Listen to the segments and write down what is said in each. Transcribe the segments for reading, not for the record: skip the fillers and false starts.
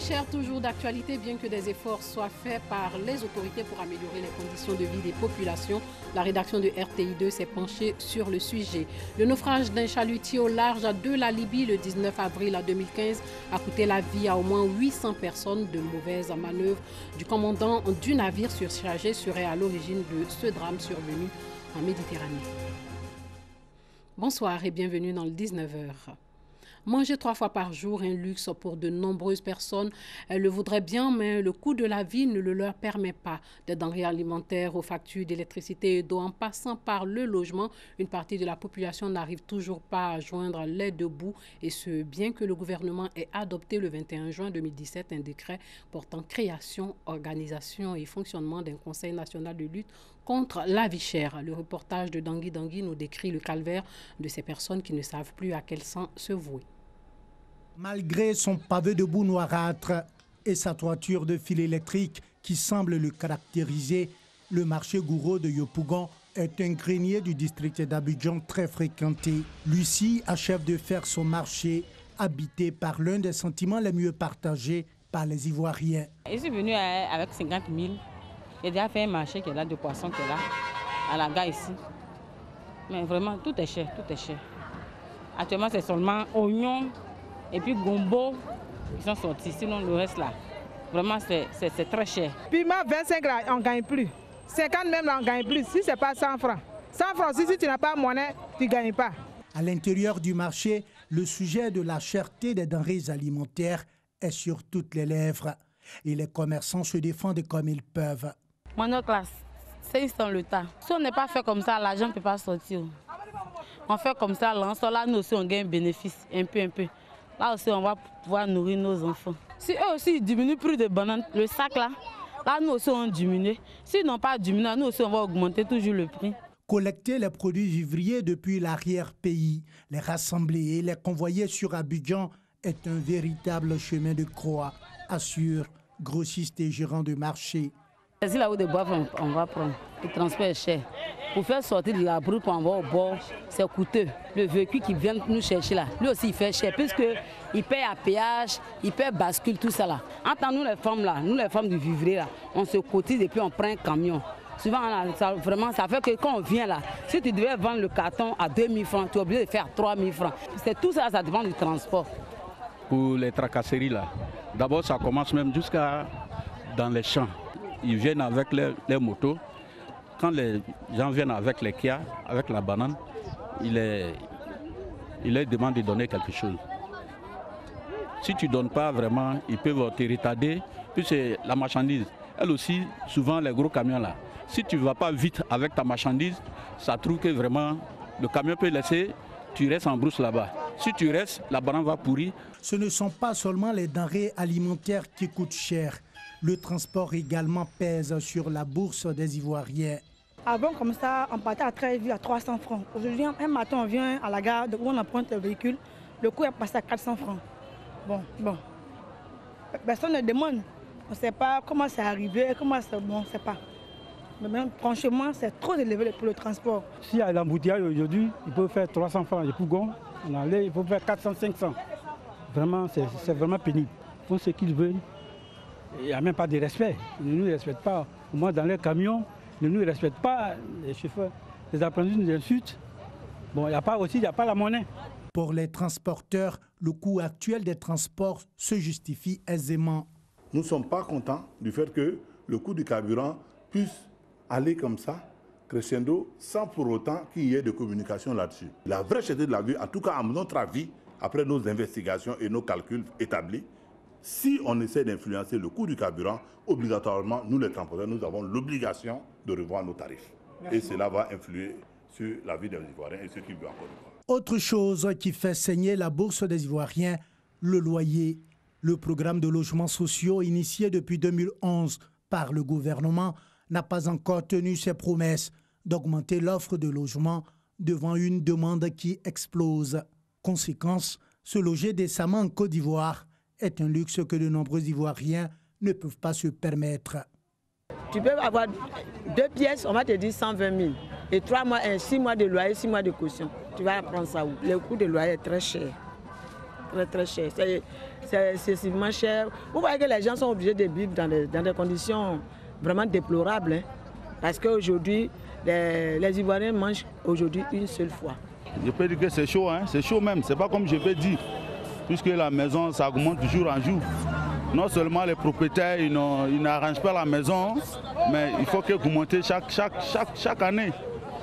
vie chère, toujours d'actualité, bien que des efforts soient faits par les autorités pour améliorer les conditions de vie des populations. La rédaction de RTI2 s'est penchée sur le sujet. Le naufrage d'un chalutier au large de la Libye le 19 avril 2015 a coûté la vie à au moins 800 personnes. De mauvaises manœuvres du commandant du navire surchargé seraient à l'origine de ce drame survenu en Méditerranée. Bonsoir et bienvenue dans le 19h. Manger 3 fois par jour, un luxe pour de nombreuses personnes. Elles le voudraient bien, mais le coût de la vie ne le leur permet pas. Des denrées alimentaires aux factures d'électricité et d'eau en passant par le logement, une partie de la population n'arrive toujours pas à joindre les deux bouts. Et ce, bien que le gouvernement ait adopté le 21 juin 2017 un décret portant création, organisation et fonctionnement d'un Conseil national de lutte contre la vie chère. Le reportage de Dangui Dangui nous décrit le calvaire de ces personnes qui ne savent plus à quel sang se vouer. Malgré son pavé de boue noirâtre et sa toiture de fil électrique qui semble le caractériser, le marché Gouro de Yopougon est un grenier du district d'Abidjan très fréquenté. Lucie achève de faire son marché, habité par l'un des sentiments les mieux partagés par les Ivoiriens. Je suis venu avec 50 000. J'ai déjà fait un marché qui est là de poissons qui est là, à la gare ici. Mais vraiment, tout est cher, tout est cher. Actuellement, c'est seulement oignons et puis gombo qui sont sortis, sinon le reste là, vraiment c'est très cher. Piment 25 là, on ne gagne plus. 50 même là, on ne gagne plus, si ce n'est pas 100 francs. 100 francs, si tu n'as pas monnaie, tu ne gagnes pas. À l'intérieur du marché, le sujet de la cherté des denrées alimentaires est sur toutes les lèvres. Et les commerçants se défendent comme ils peuvent. Monoclasse, c'est le tas. Si on n'est pas fait comme ça, l'argent ne peut pas sortir. On fait comme ça, là nous aussi on gagne un bénéfice, un peu. Là aussi on va pouvoir nourrir nos enfants. Si eux aussi ils diminuent le prix de bananes, le sac là nous aussi on diminue. S'ils n'ont pas diminué, nous aussi on va augmenter toujours le prix. Collecter les produits vivriers depuis l'arrière-pays, les rassembler et les convoyer sur Abidjan est un véritable chemin de croix, assure grossistes et gérants de marché. C'est là où de bois on va prendre. Le transport est cher. Pour faire sortir de la brute pour en voir au bord, c'est coûteux. Le véhicule qui vient nous chercher là, lui aussi il fait cher, puisqu'il paie à péage, il paie bascule, tout ça là. Entre nous les femmes là, nous les femmes du vivrier là, on se cotise et puis on prend un camion. Souvent, vraiment, ça fait que quand on vient là, si tu devais vendre le carton à 2 000 francs, tu es obligé de faire 3 000 francs. C'est tout ça, ça dépend du transport. Pour les tracasseries là, d'abord ça commence même jusqu'à dans les champs. Ils viennent avec les motos. Quand les gens viennent avec les Kia, avec la banane, ils leur demandent de donner quelque chose. Si tu ne donnes pas vraiment, ils peuvent te retarder. Puis c'est la marchandise. Elle aussi, souvent les gros camions là, si tu ne vas pas vite avec ta marchandise, ça trouve que vraiment le camion peut laisser, tu restes en brousse là-bas. Si tu restes, la banane va pourrir. Ce ne sont pas seulement les denrées alimentaires qui coûtent cher. Le transport également pèse sur la bourse des Ivoiriens. Avant, comme ça, on partait à Tréville à 300 francs. Aujourd'hui, un matin, on vient à la gare où on emprunte le véhicule. Le coût est passé à 400 francs. Bon. Personne ne demande. On ne sait pas comment c'est arrivé, comment c'est bon, on ne sait pas. Mais même, franchement, c'est trop élevé pour le transport. S'il y a l'embouteillage aujourd'hui, il peut faire 300 francs. Les Pougons, on allait, il faut faire 400, 500. Vraiment, c'est vraiment pénible. Ils font ce qu'ils veulent. Il n'y a même pas de respect. Ils ne nous respectent pas. Au moins dans les camions, ils ne nous respectent pas. Les chauffeurs, les apprentis nous insultent. Bon, il n'y a pas la monnaie. Pour les transporteurs, le coût actuel des transports se justifie aisément. Nous ne sommes pas contents du fait que le coût du carburant puisse aller comme ça, crescendo, sans pour autant qu'il y ait de communication là-dessus. La vraie cherté de la vie, en tout cas à notre avis, après nos investigations et nos calculs établis, si on essaie d'influencer le coût du carburant, obligatoirement, nous les transporteurs, nous avons l'obligation de revoir nos tarifs. Et cela va influer sur la vie des Ivoiriens et ceux qui vivent encore. Autre chose qui fait saigner la bourse des Ivoiriens, le loyer. Le programme de logements sociaux initié depuis 2011 par le gouvernement n'a pas encore tenu ses promesses d'augmenter l'offre de logements devant une demande qui explose. Conséquence, se loger décemment en Côte d'Ivoire est un luxe que de nombreux Ivoiriens ne peuvent pas se permettre. Tu peux avoir 2 pièces, on va te dire 120 000. Et 3 mois, 6 mois de loyer, 6 mois de caution. Tu vas prendre ça où? Le coût de loyer est très cher. très cher. C'est excessivement cher. Vous voyez que les gens sont obligés de vivre dans des conditions vraiment déplorables. Hein, parce qu'aujourd'hui, les Ivoiriens mangent aujourd'hui une seule fois. Je peux dire que c'est chaud, hein? C'est chaud même. C'est pas comme je peux dire. Puisque la maison, ça augmente de jour en jour. Non seulement les propriétaires, ils n'arrangent pas la maison, mais il faut qu'ils augmentent chaque année.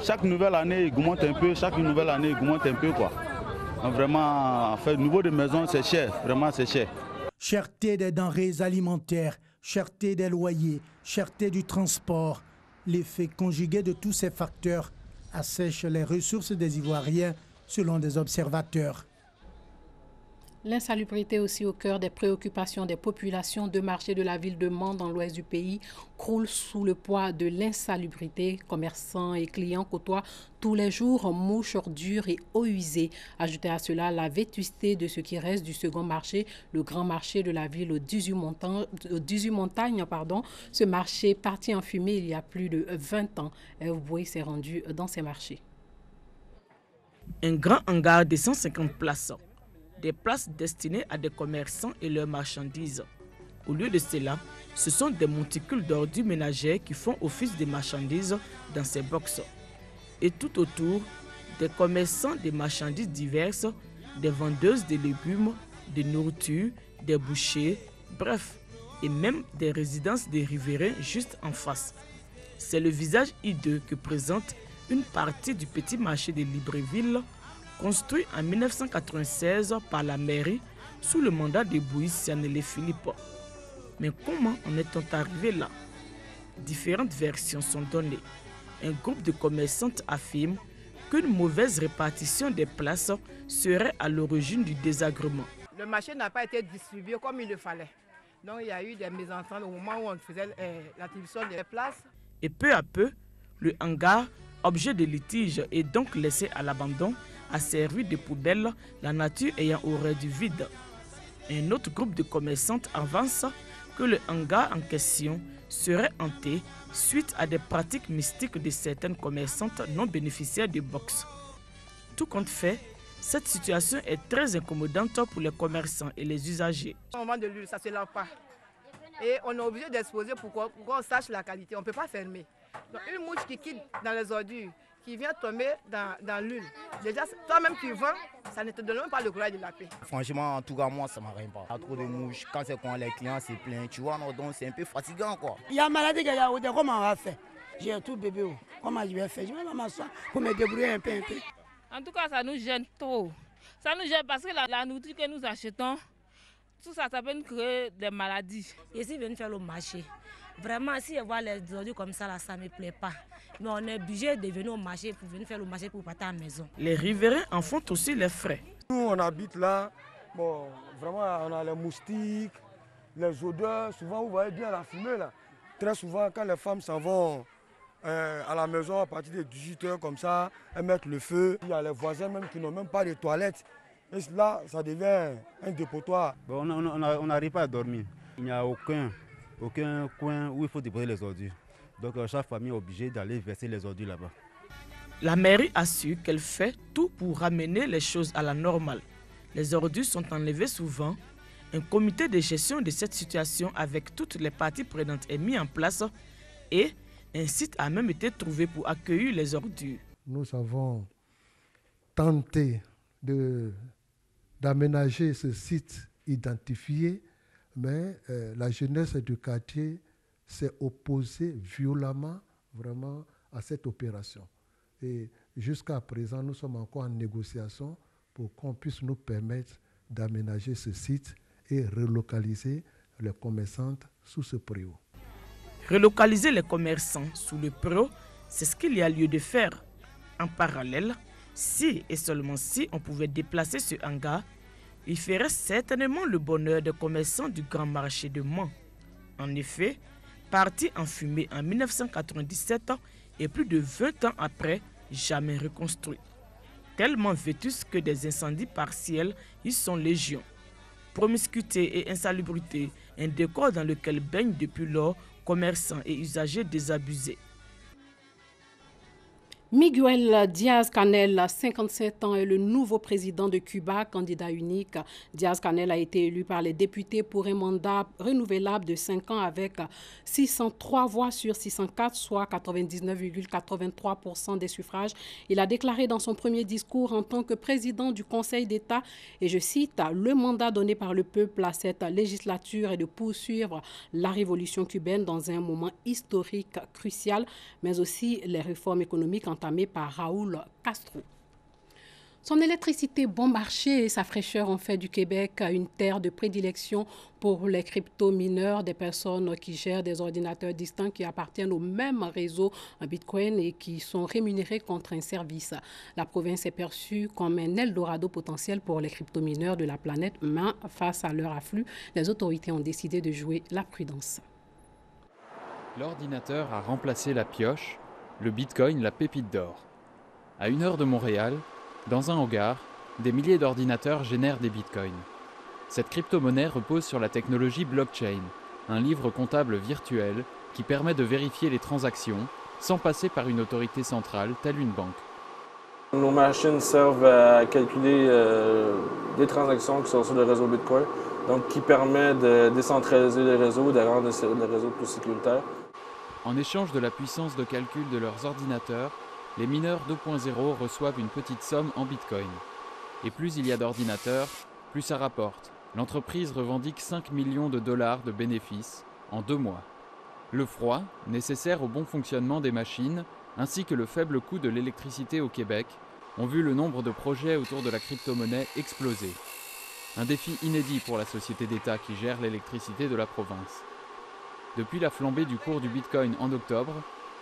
Chaque nouvelle année, ils augmentent un peu. Chaque nouvelle année, ils augmentent un peu, quoi. Donc vraiment, au niveau de maison, c'est cher. Vraiment, c'est cher. Cherté des denrées alimentaires, cherté des loyers, cherté du transport. L'effet conjugué de tous ces facteurs assèche les ressources des Ivoiriens, selon des observateurs. L'insalubrité aussi au cœur des préoccupations des populations. Deux marchés de la ville de Mans dans l'ouest du pays croulent sous le poids de l'insalubrité. Commerçants et clients côtoient tous les jours mouches, ordures et eau usée. Ajoutez à cela la vétusté de ce qui reste du second marché, le grand marché de la ville aux 18 montagnes. Ce marché parti en fumée il y a plus de 20 ans. Vous s'est rendu dans ces marchés. Un grand hangar de 150 places. Des places destinées à des commerçants et leurs marchandises. Au lieu de cela, ce sont des monticules d'ordures ménagères qui font office de marchandises dans ces boxes. Et tout autour, des commerçants de marchandises diverses, des vendeuses de légumes, de nourriture, des bouchers, bref, et même des résidences des riverains juste en face. C'est le visage hideux que présente une partie du petit marché de Libreville, construit en 1996 par la mairie sous le mandat de Bouis Sianele Philippe. Mais comment en est-on arrivé là? Différentes versions sont données. Un groupe de commerçantes affirme qu'une mauvaise répartition des places serait à l'origine du désagrément. Le marché n'a pas été distribué comme il le fallait. Donc il y a eu des mésententes au moment où on faisait l'attribution des places. Et peu à peu, le hangar, objet de litige, est donc laissé à l'abandon, a servi de poubelle, la nature ayant horreur du vide. Un autre groupe de commerçantes avance que le hangar en question serait hanté suite à des pratiques mystiques de certaines commerçantes non bénéficiaires de box. Tout compte fait, cette situation est très incommodante pour les commerçants et les usagers. Au moment de l'huile, ça ne se lave pas. Et on est obligé d'exposer pour qu'on sache la qualité. On ne peut pas fermer. Donc une mouche qui quitte dans les ordures, qui vient tomber dans l'huile. Déjà, toi-même qui vends, ça ne te donne même pas le courage de la paix. Franchement, en tout cas, moi, ça ne m'arrive pas. Il y a trop de mouches. Quand c'est quand les clients se plaignent, tu vois, donc c'est un peu fatigant, quoi. Il y a une maladie qu'il y a, comment on va faire? J'ai un tout bébé, comment je vais faire? Je vais m'asseoir pour me débrouiller un peu. En tout cas, ça nous gêne trop. Ça nous gêne parce que la nourriture que nous achetons, tout ça, ça peut nous créer des maladies. Je suis venue faire le marché. Vraiment, si je vois les ordures comme ça, là, ça ne me plaît pas. Mais on est obligé de venir au marché pour venir faire le marché pour partir à la maison. Les riverains en font aussi les frais. Nous, on habite là. Bon, vraiment, on a les moustiques, les odeurs. Souvent, vous voyez bien la fumée là. Très souvent, quand les femmes s'en vont à la maison à partir de 18h comme ça, elles mettent le feu. Il y a les voisins même qui n'ont même pas de toilettes. Et là, ça devient un dépotoir. Bon, on n'arrive pas à dormir. Il n'y a aucun coin où il faut déposer les ordures. Donc chaque famille est obligée d'aller verser les ordures là-bas. La mairie assure qu'elle fait tout pour ramener les choses à la normale. Les ordures sont enlevées souvent. Un comité de gestion de cette situation avec toutes les parties prenantes est mis en place et un site a même été trouvé pour accueillir les ordures. Nous avons tenté d'aménager ce site identifié, mais la jeunesse du quartier s'est opposée violemment vraiment à cette opération. Et jusqu'à présent, nous sommes encore en négociation pour qu'on puisse nous permettre d'aménager ce site et relocaliser les commerçantes sous ce préau. Relocaliser les commerçants sous le préau, c'est ce qu'il y a lieu de faire. En parallèle, si et seulement si on pouvait déplacer ce hangar, il ferait certainement le bonheur des commerçants du grand marché de Mans. En effet, parti en fumée en 1997 et plus de 20 ans après, jamais reconstruit. Tellement vétus que des incendies partiels y sont légion. Promiscuité et insalubrité, un décor dans lequel baignent depuis lors commerçants et usagers désabusés. Miguel Díaz-Canel, 57 ans, est le nouveau président de Cuba, candidat unique. Díaz-Canel a été élu par les députés pour un mandat renouvelable de 5 ans avec 603 voix sur 604, soit 99,83% des suffrages. Il a déclaré dans son premier discours en tant que président du Conseil d'État, et je cite, « Le mandat donné par le peuple à cette législature est de poursuivre la révolution cubaine dans un moment historique crucial, mais aussi les réformes économiques entamé par Raúl Castro. » Son électricité bon marché et sa fraîcheur ont fait du Québec une terre de prédilection pour les crypto-mineurs, des personnes qui gèrent des ordinateurs distincts qui appartiennent au même réseau Bitcoin et qui sont rémunérés contre un service. La province est perçue comme un Eldorado potentiel pour les crypto-mineurs de la planète, mais face à leur afflux, les autorités ont décidé de jouer la prudence. L'ordinateur a remplacé la pioche, le Bitcoin, la pépite d'or. À 1 heure de Montréal, dans un hangar, des milliers d'ordinateurs génèrent des bitcoins. Cette crypto-monnaie repose sur la technologie blockchain, un livre comptable virtuel qui permet de vérifier les transactions sans passer par une autorité centrale telle une banque. Nos machines servent à calculer des transactions qui sont sur le réseau Bitcoin, donc qui permet de décentraliser les réseaux, de rendre les réseaux plus sécuritaires. En échange de la puissance de calcul de leurs ordinateurs, les mineurs 2.0 reçoivent une petite somme en bitcoin. Et plus il y a d'ordinateurs, plus ça rapporte. L'entreprise revendique 5 millions de dollars de bénéfices en 2 mois. Le froid, nécessaire au bon fonctionnement des machines, ainsi que le faible coût de l'électricité au Québec, ont vu le nombre de projets autour de la crypto-monnaie exploser. Un défi inédit pour la société d'État qui gère l'électricité de la province. Depuis la flambée du cours du Bitcoin en octobre,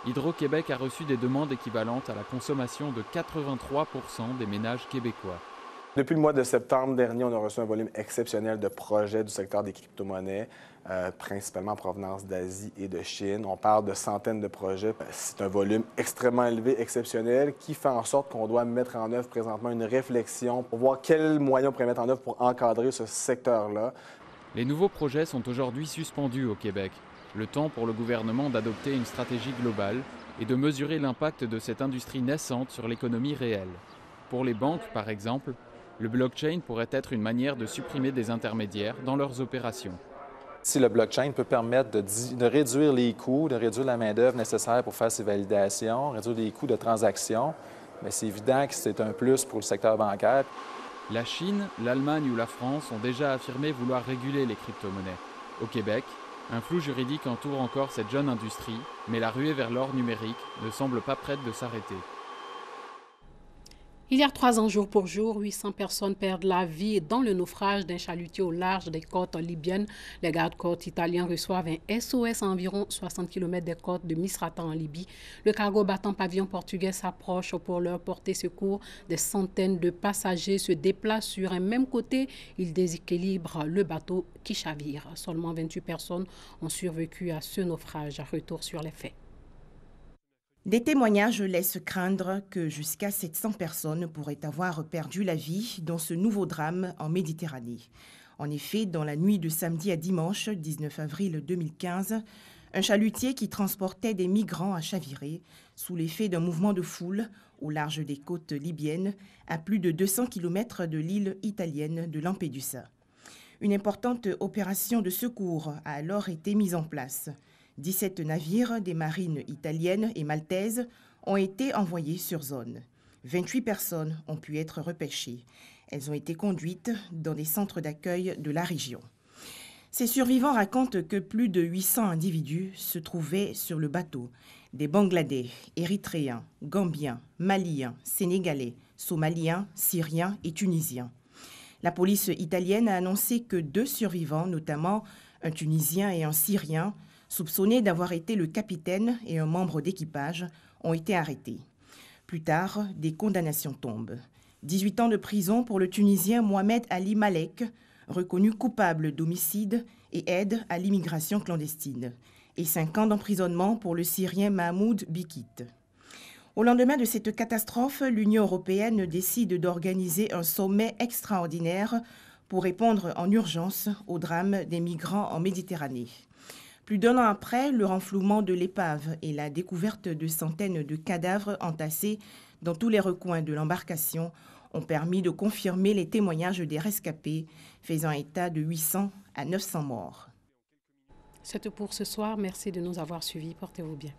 Hydro-Québec a reçu des demandes équivalentes à la consommation de 83% des ménages québécois. Depuis le mois de septembre dernier, on a reçu un volume exceptionnel de projets du secteur des crypto-monnaies, principalement en provenance d'Asie et de Chine. On parle de centaines de projets. C'est un volume extrêmement élevé, exceptionnel, qui fait en sorte qu'on doit mettre en œuvre présentement une réflexion pour voir quels moyens on pourrait mettre en œuvre pour encadrer ce secteur-là. Les nouveaux projets sont aujourd'hui suspendus au Québec. Le temps pour le gouvernement d'adopter une stratégie globale et de mesurer l'impact de cette industrie naissante sur l'économie réelle. Pour les banques, par exemple, le blockchain pourrait être une manière de supprimer des intermédiaires dans leurs opérations. Si le blockchain peut permettre de réduire les coûts, de réduire la main-d'œuvre nécessaire pour faire ces validations, réduire les coûts de transaction, mais c'est évident que c'est un plus pour le secteur bancaire. La Chine, l'Allemagne ou la France ont déjà affirmé vouloir réguler les crypto-monnaies. Au Québec, un flou juridique entoure encore cette jeune industrie, mais la ruée vers l'or numérique ne semble pas prête de s'arrêter. Il y a 3 ans, jour pour jour, 800 personnes perdent la vie dans le naufrage d'un chalutier au large des côtes libyennes. Les gardes-côtes italiens reçoivent un SOS à environ 60 km des côtes de Misrata en Libye. Le cargo battant pavillon portugais s'approche pour leur porter secours. Des centaines de passagers se déplacent sur un même côté. Ils déséquilibrent le bateau qui chavire. Seulement 28 personnes ont survécu à ce naufrage. Retour sur les faits. Des témoignages laissent craindre que jusqu'à 700 personnes pourraient avoir perdu la vie dans ce nouveau drame en Méditerranée. En effet, dans la nuit de samedi à dimanche, 19 avril 2015, un chalutier qui transportait des migrants a chaviré sous l'effet d'un mouvement de foule au large des côtes libyennes, à plus de 200 km de l'île italienne de Lampedusa. Une importante opération de secours a alors été mise en place. 17 navires des marines italiennes et maltaises ont été envoyés sur zone. 28 personnes ont pu être repêchées. Elles ont été conduites dans des centres d'accueil de la région. Ces survivants racontent que plus de 800 individus se trouvaient sur le bateau. Des Bangladais, Érythréens, Gambiens, Maliens, Sénégalais, Somaliens, Syriens et Tunisiens. La police italienne a annoncé que 2 survivants, notamment un Tunisien et un Syrien, soupçonnés d'avoir été le capitaine et un membre d'équipage, ont été arrêtés. Plus tard, des condamnations tombent. 18 ans de prison pour le Tunisien Mohamed Ali Malek, reconnu coupable d'homicide et aide à l'immigration clandestine, et 5 ans d'emprisonnement pour le Syrien Mahmoud Bikit. Au lendemain de cette catastrophe, l'Union européenne décide d'organiser un sommet extraordinaire pour répondre en urgence au drame des migrants en Méditerranée. Plus d'un an après, le renflouement de l'épave et la découverte de centaines de cadavres entassés dans tous les recoins de l'embarcation ont permis de confirmer les témoignages des rescapés, faisant état de 800 à 900 morts. C'est tout pour ce soir. Merci de nous avoir suivis. Portez-vous bien.